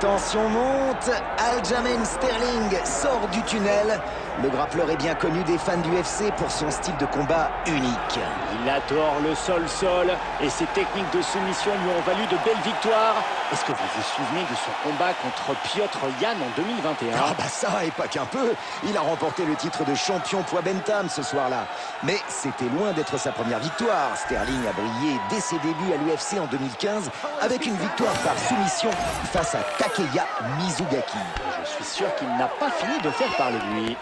tension monte, Aljamain Sterling sort du tunnel. Le grappleur est bien connu des fans du UFC pour son style de combat unique. Il adore le sol-sol et ses techniques de soumission lui ont valu de belles victoires. Est-ce que vous vous souvenez de son combat contre Piotr Yan en 2021? Ah bah ça, et pas qu'un peu. Il a remporté le titre de champion poids Bantam ce soir-là. Mais c'était loin d'être sa première victoire. Sterling a brillé dès ses débuts à l'UFC en 2015 avec une victoire par soumission face à Takeya Mizugaki. Je suis sûr qu'il n'a pas fini de faire parler de lui.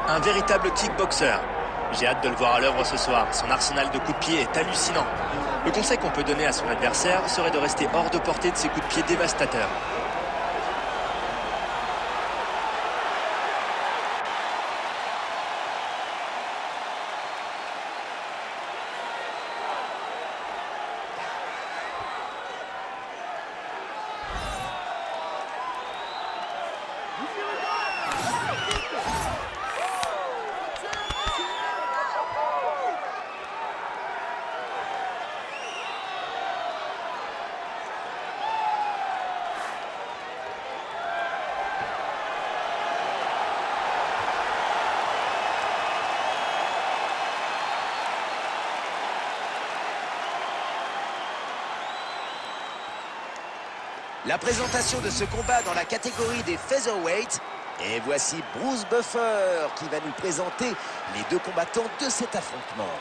Un véritable kickboxer. J'ai hâte de le voir à l'œuvre ce soir. Son arsenal de coups de pied est hallucinant. Le conseil qu'on peut donner à son adversaire serait de rester hors de portée de ses coups de pied dévastateurs. La présentation de ce combat dans la catégorie des featherweight. Et voici Bruce Buffer qui va nous présenter les deux combattants de cet affrontement.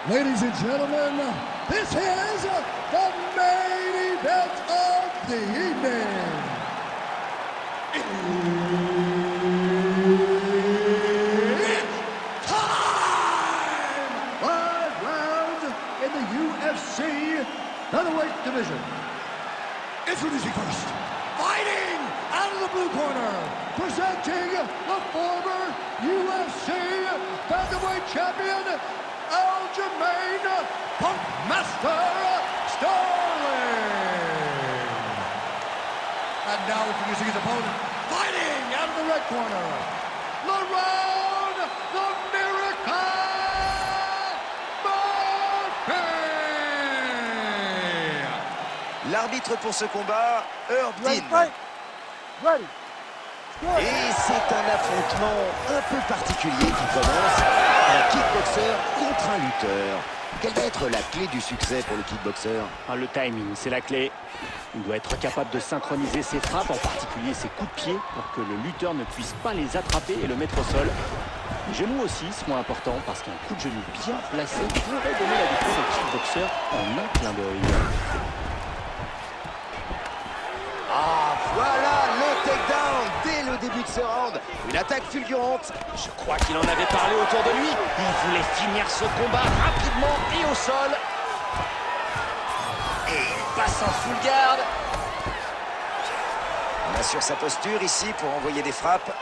Ladies and gentlemen, this is the main event of the evening. It's time! 5 rounds in the UFC featherweight division. Introducing first, fighting out of the blue corner, presenting the former UFC featherweight champion, Aljamain Punkmaster Sterling. And now introducing his opponent, fighting out of the red corner, Lerone the Miracle Murphy. L'arbitre pour ce combat, Herb Dean. Et c'est un affrontement un peu particulier qui commence. Un kickboxer contre un lutteur. Quelle va être la clé du succès pour le kickboxer? Le timing, c'est la clé. Il doit être capable de synchroniser ses frappes, en particulier ses coups de pied, pour que le lutteur ne puisse pas les attraper et le mettre au sol. Les genoux aussi seront importants, parce qu'un coup de genou bien placé pourrait donner la victoire au kickboxer en un clin d'œil. Ah, voilà le takedown dès le début de ce round. Une attaque fulgurante. Je crois qu'il en avait parlé autour de lui. Il voulait finir ce combat rapidement et au sol. Et il passe en full garde. On assure sa posture ici pour envoyer des frappes.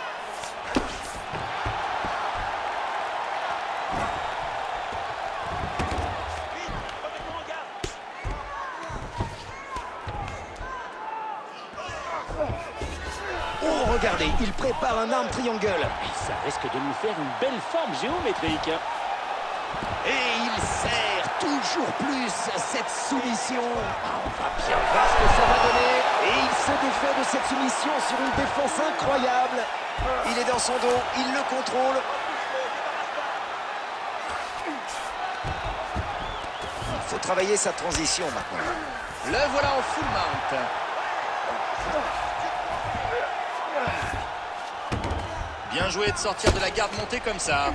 Oh, regardez, il prépare un arm triangle. Et ça risque de nous faire une belle forme géométrique. Et il serre toujours plus cette soumission. On va bien voir ce que ça va donner. Et il se défait de cette soumission sur une défense incroyable. Il est dans son dos, il le contrôle. Il faut travailler sa transition maintenant. Le voilà en full mount. Bien joué de sortir de la garde montée comme ça.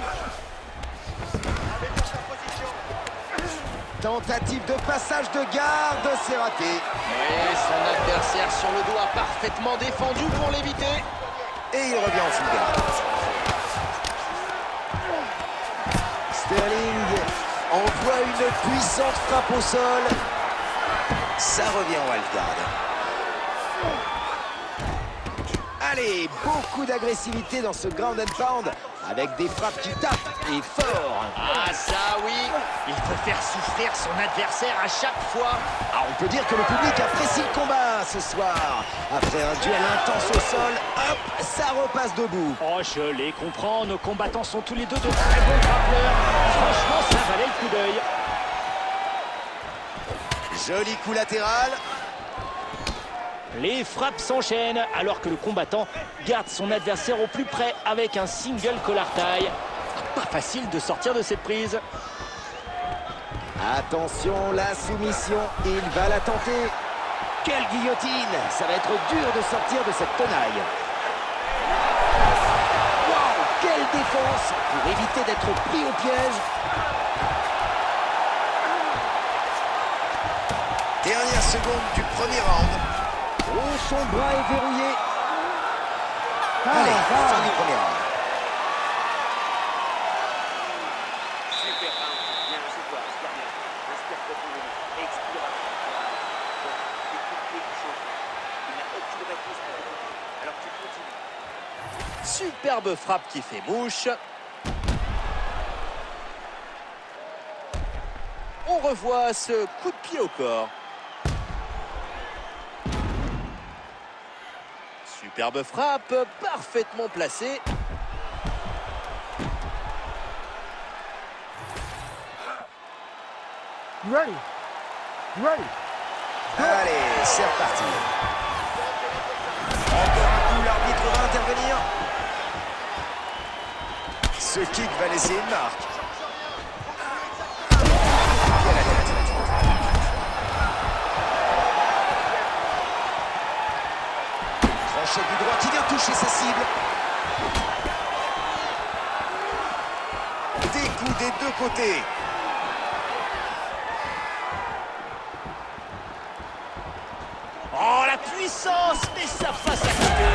Tentative de passage de garde, c'est raté. Et son adversaire sur le dos a parfaitement défendu pour l'éviter. Et il revient en full garde. Sterling envoie une puissante frappe au sol. Ça revient en half-garde. Allez, beaucoup d'agressivité dans ce ground and pound avec des frappes qui tapent et fort. Ah ça oui, il faut faire souffrir son adversaire à chaque fois. Ah, on peut dire que le public apprécie le combat ce soir. Après un duel intense au sol, hop, ça repasse debout. Oh, je les comprends, nos combattants sont tous les deux de très bons frappeurs. Franchement, ça valait le coup d'œil. Joli coup latéral. Les frappes s'enchaînent alors que le combattant garde son adversaire au plus près avec un single collar tie. Pas facile de sortir de cette prise. Attention, la soumission, il va la tenter. Quelle guillotine! Ça va être dur de sortir de cette tenaille. Waouh, quelle défense pour éviter d'être pris au piège. Dernière seconde du premier round. Oh, son bras est verrouillé. Allez, fin du premier round. Super round, bien ce soir, super bien. Respire profondément, expire avant. Donc, des coups de pied qui chauffent. Il n'a aucune réponse pour le côté. Alors tu continues. Superbe frappe qui fait mouche. On revoit ce coup de pied au corps. Superbe frappe, parfaitement placée. Ready. Ready. Allez, c'est reparti. Encore un coup, l'arbitre va intervenir. Ce kick va laisser une marque. Pied à la tête. Crochet du droit qui vient toucher sa cible. Des coups des deux côtés. Oh, la puissance, mais ça passe à côté.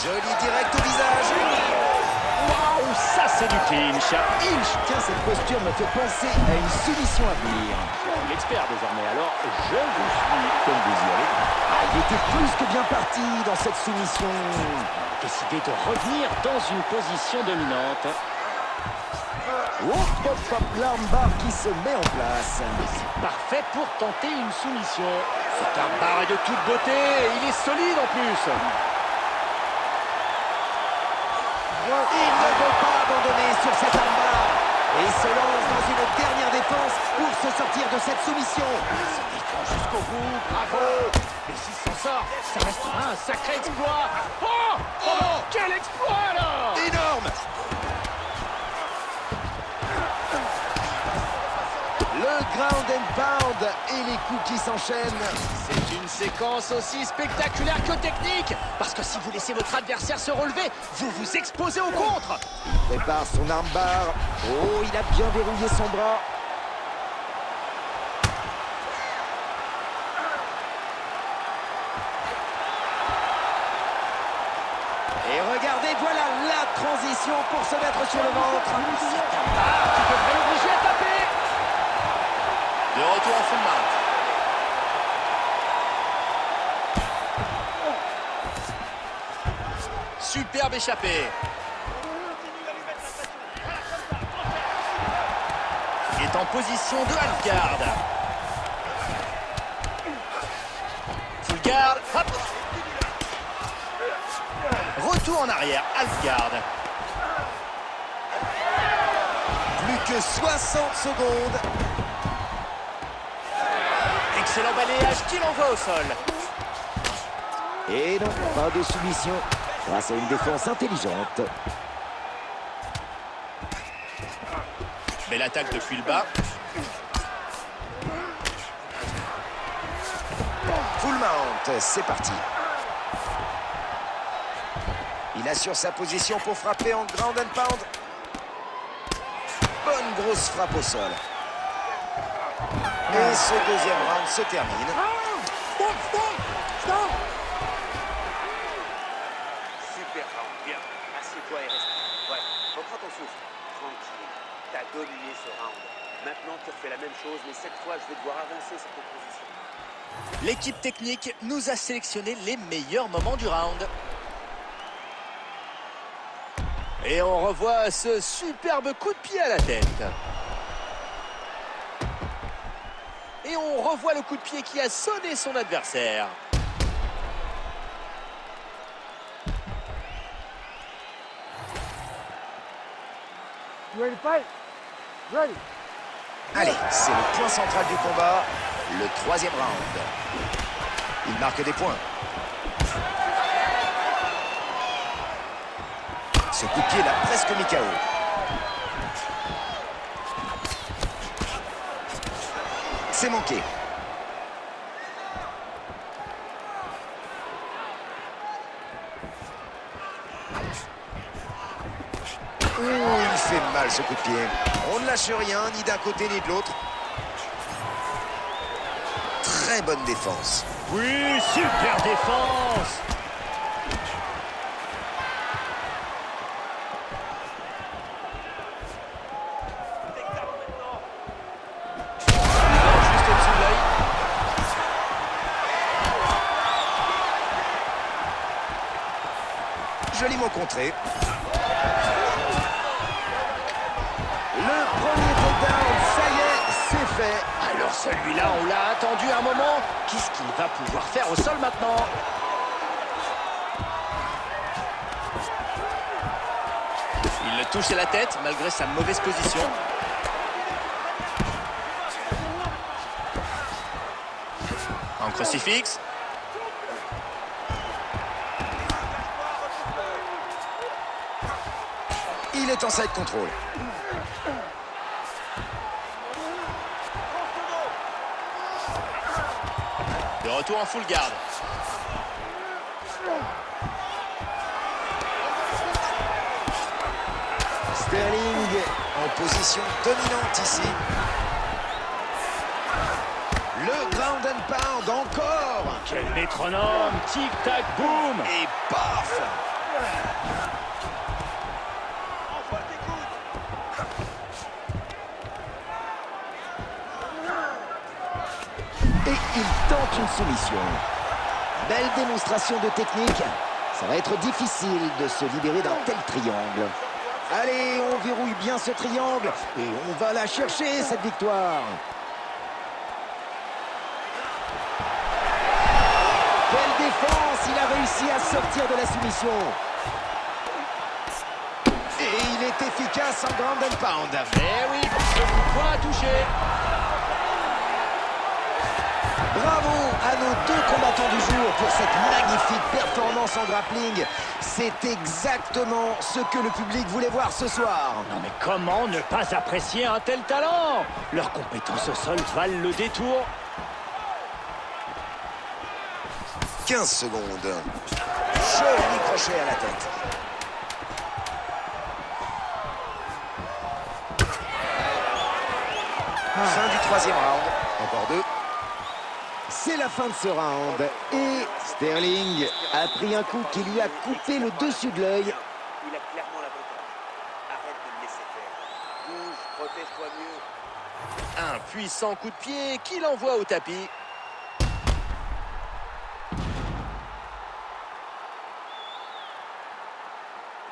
Joli direct au visage. Waouh, ça c'est du clinch. Tiens, cette posture me fait penser à une soumission à venir. L'expert désormais, alors je vous suis. Comme vous y allez. Ah, il était plus que bien parti dans cette soumission. Décidé de revenir dans une position dominante. Hop, hop, hop, l'armbar qui se met en place. Parfait pour tenter une soumission. C'est un barre de toute beauté, il est solide en plus. Il ne veut pas abandonner sur cet armbar. Et il se lance dans une dernière défense pour se sortir de cette soumission. Il défend jusqu'au bout, bravo. Mais s'il s'en sort, ça restera un sacré exploit. Oh, quel exploit là! Énorme. Le ground and pound et les coups qui s'enchaînent. C'est une séquence aussi spectaculaire que technique. Parce que si vous laissez votre adversaire se relever, vous vous exposez au contre. Il prépare son armbar. Oh, il a bien verrouillé son bras. Et regardez, voilà la transition pour se mettre sur le ventre. Qui devrait l'obliger à taper. De retour en full mount. Superbe échappé. Il est en position de half guard. Full guard. Hop. Retour en arrière. Half guard. Plus que 60 secondes. Excellent balayage qui l'envoie au sol. Et non, pas de soumission grâce à une défense intelligente. Belle attaque depuis le bas. Full mount, c'est parti. Il assure sa position pour frapper en ground and pound. Bonne grosse frappe au sol. Et ce deuxième round se termine. Super round, bien. Assieds-toi et respire. Ouais, reprends ton souffle. Tranquille. T'as dominé ce round. Maintenant, tu refais la même chose, mais cette fois, je vais devoir avancer cette opposition. L'équipe technique nous a sélectionné les meilleurs moments du round. Et on revoit ce superbe coup de pied à la tête. Et on revoit le coup de pied qui a sonné son adversaire. Allez, c'est le point central du combat, le troisième round. Il marque des points. Ce coup de pied l'a presque mis KO. C'est manqué. Ouh, il fait mal ce coup de pied. On ne lâche rien, ni d'un côté ni de l'autre. Très bonne défense. Oui, super défense. Juste au-dessus de l'œil. Joliment contré. Le premier takedown, ça y est, c'est fait. Alors celui-là, on l'a attendu un moment. Qu'est-ce qu'il va pouvoir faire au sol maintenant? Il le touche à la tête malgré sa mauvaise position. En crucifix. Il est en side control. De retour en full guard. Sterling en position dominante ici. Le ground and pound encore. Quel métronome! Tic-tac, boum! Et paf. Et il tente une soumission. Belle démonstration de technique. Ça va être difficile de se libérer d'un tel triangle. Allez, on verrouille bien ce triangle et on va la chercher, cette victoire. Quelle défense! Il a réussi à sortir de la soumission. Et il est efficace en ground and pound. Eh oui, ce coup de poing a touché. Bravo à nos deux combattants du jour pour cette magnifique performance en grappling. C'est exactement ce que le public voulait voir ce soir. Non mais comment ne pas apprécier un tel talent? Leurs compétences au sol valent le détour. 15 secondes. Joli crochet à la tête. Fin du troisième round. Encore deux. C'est la fin de ce round. Et Sterling a pris un coup qui lui a coupé le dessus de l'œil. Il a clairement l'avantage. Arrête de le laisser faire. Bouge, protège-toi mieux. Un puissant coup de pied qui l'envoie au tapis.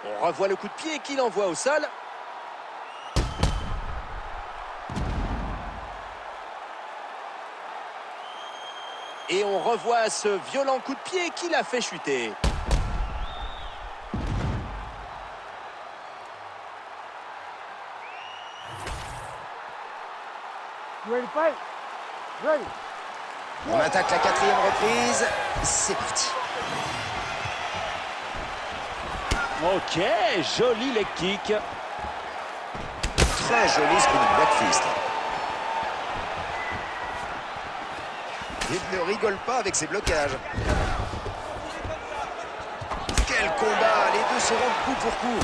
On revoit le coup de pied qui l'envoie au sol. Et on revoit ce violent coup de pied qui l'a fait chuter. On attaque la quatrième reprise. C'est parti. Ok, joli leg kick. Très joli spinning back fist. Il ne rigole pas avec ses blocages. Quel combat! Les deux se rendent coup pour coup.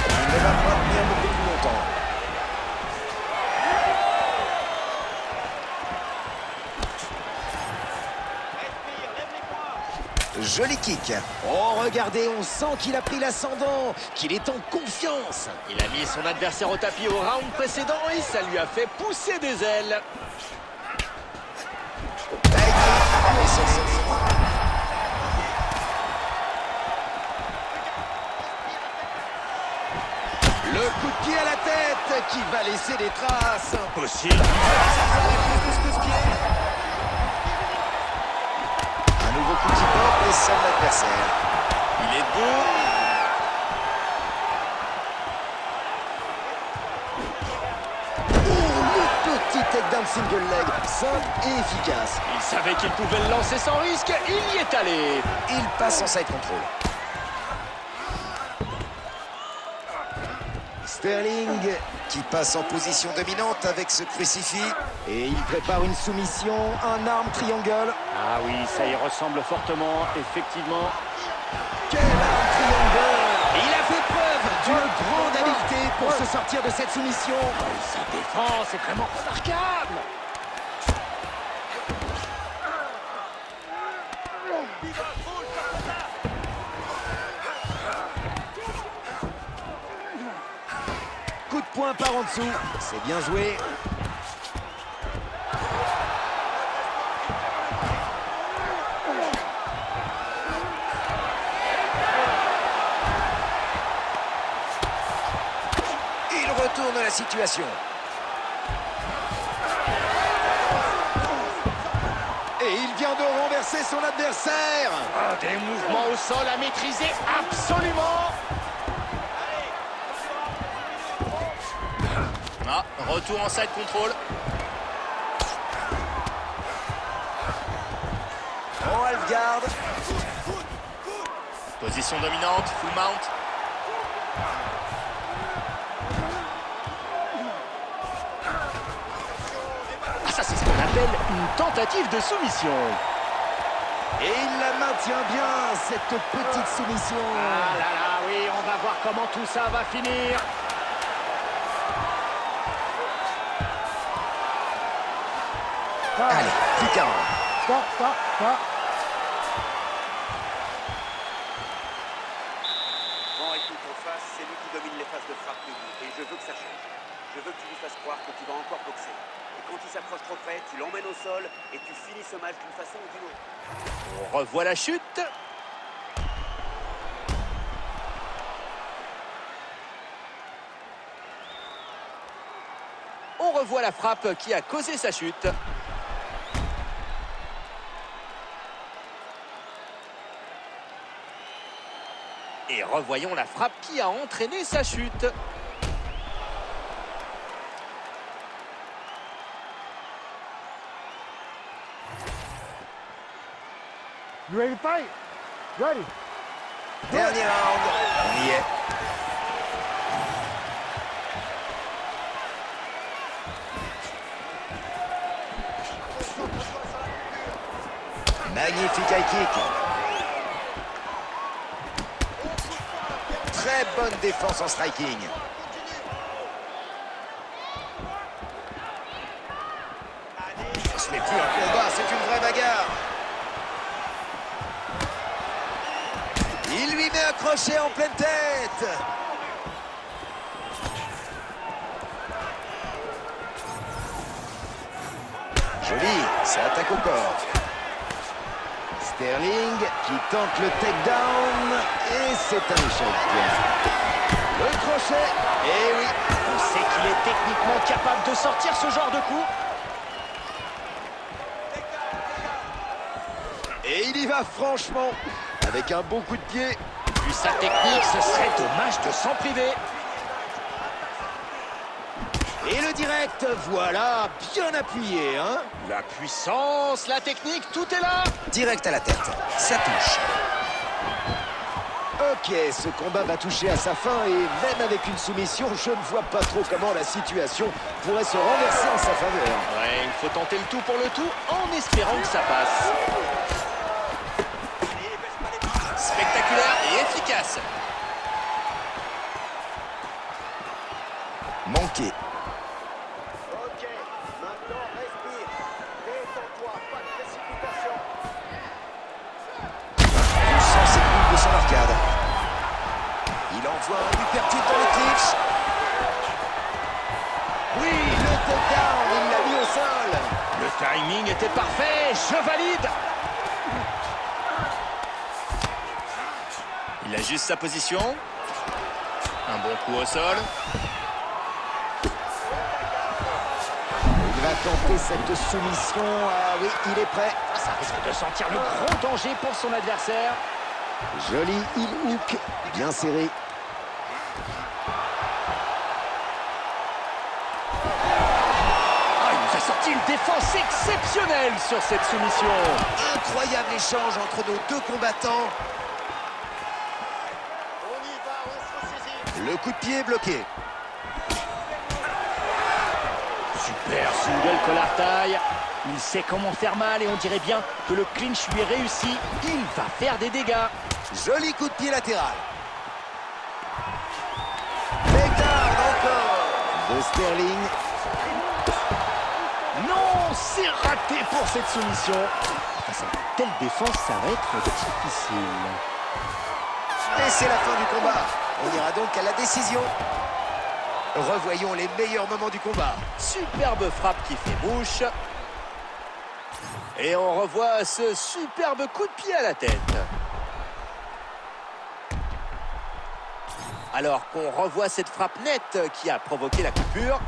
Il ne va pas tenir beaucoup plus longtemps. Joli kick. Oh, regardez, on sent qu'il a pris l'ascendant, qu'il est en confiance. Il a mis son adversaire au tapis au round précédent et ça lui a fait pousser des ailes. Le coup de pied à la tête qui va laisser des traces. Impossible. Un nouveau coup qui porte et sonne l'adversaire. Il est beau. Petit takedown single leg, simple et efficace. Il savait qu'il pouvait le lancer sans risque. Il y est allé. Il passe en side control. Sterling qui passe en position dominante avec ce crucifix. Et il prépare une soumission, un arm triangle. Ah oui, ça y ressemble fortement, effectivement. Quel arm triangle! Et il a fait preuve d'une grande habileté pour se sortir de cette soumission. Sa défense est vraiment remarquable. Coup de poing par en dessous. C'est bien joué. Il retourne la situation. Et il vient de renverser son adversaire. Ah, des mouvements au sol à maîtriser absolument. Ah, retour en side control. En half guard. Position dominante, full mount. Ah, ça c'est ce qu'on appelle une tentative de soumission. Et il la maintient bien, cette petite soumission. Ah là là, oui, on va voir comment tout ça va finir. Allez, plus qu'un. Bon, écoute, en face, c'est lui qui domine les phases de frappe debout. Et je veux que ça change. Je veux que tu lui fasses croire que tu vas encore boxer. Et quand il s'approche trop près, tu l'emmènes au sol et tu finis ce match d'une façon ou d'une autre. On revoit la chute. On revoit la frappe qui a causé sa chute. Et revoyons la frappe qui a entraîné sa chute. You ready to fight? Ready. Dernier round, on y est. Magnifique high kick. Très bonne défense en striking. Ce n'est plus un combat, c'est une vraie bagarre. Il lui met un crochet en pleine tête. Joli, ça attaque au corps. Sterling qui tente le takedown et c'est un échec. Le crochet, et oui. On sait qu'il est techniquement capable de sortir ce genre de coup. Et il y va franchement, avec un bon coup de pied. Vu sa technique, ce serait dommage de s'en priver. Et le direct, voilà, bien appuyé, hein. La puissance, la technique, tout est là. Direct à la tête, ça touche. Ok, ce combat va toucher à sa fin et même avec une soumission, je ne vois pas trop comment la situation pourrait se renverser en sa faveur. Ouais, il faut tenter le tout pour le tout en espérant que ça passe. Spectaculaire et efficace. Manqué. Ok, maintenant respire. Détends-toi, pas de précipitation. Il envoie un uppercut dans le clinch. Oui, le takedown, il l'a mis au sol. Le timing était parfait, je valide. Il ajuste sa position. Un bon coup au sol. Il va tenter cette soumission. Ah oui, il est prêt. Ça risque de sentir le gros danger pour son adversaire. Joli heel hook, bien serré. Ah, il nous a sorti une défense exceptionnelle sur cette soumission. Incroyable échange entre nos deux combattants. Le coup de pied est bloqué. Super single collar taille. Il sait comment faire mal et on dirait bien que le clinch lui est réussi. Il va faire des dégâts. Joli coup de pied latéral. Takedown encore de Sterling. Non, c'est raté pour cette soumission. Face à une telle défense, ça va être difficile. Et c'est la fin du combat. On ira donc à la décision. Revoyons les meilleurs moments du combat. Superbe frappe qui fait mouche. Et on revoit ce superbe coup de pied à la tête. Alors qu'on revoit cette frappe nette qui a provoqué la coupure.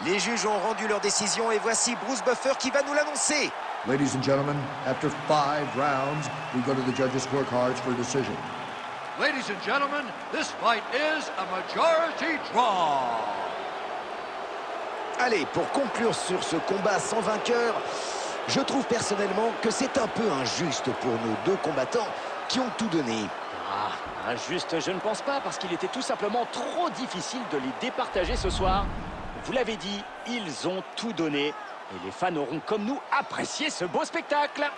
Les juges ont rendu leur décision et voici Bruce Buffer qui va nous l'annoncer. Ladies and gentlemen, after 5 rounds, we go to the judges' scorecards for a decision. Ladies and gentlemen, this fight is a majority draw. Allez, pour conclure sur ce combat sans vainqueur, je trouve personnellement que c'est un peu injuste pour nos deux combattants qui ont tout donné. Ah, injuste, je ne pense pas, parce qu'il était tout simplement trop difficile de les départager ce soir. Vous l'avez dit, ils ont tout donné. Et les fans auront, comme nous, apprécié ce beau spectacle.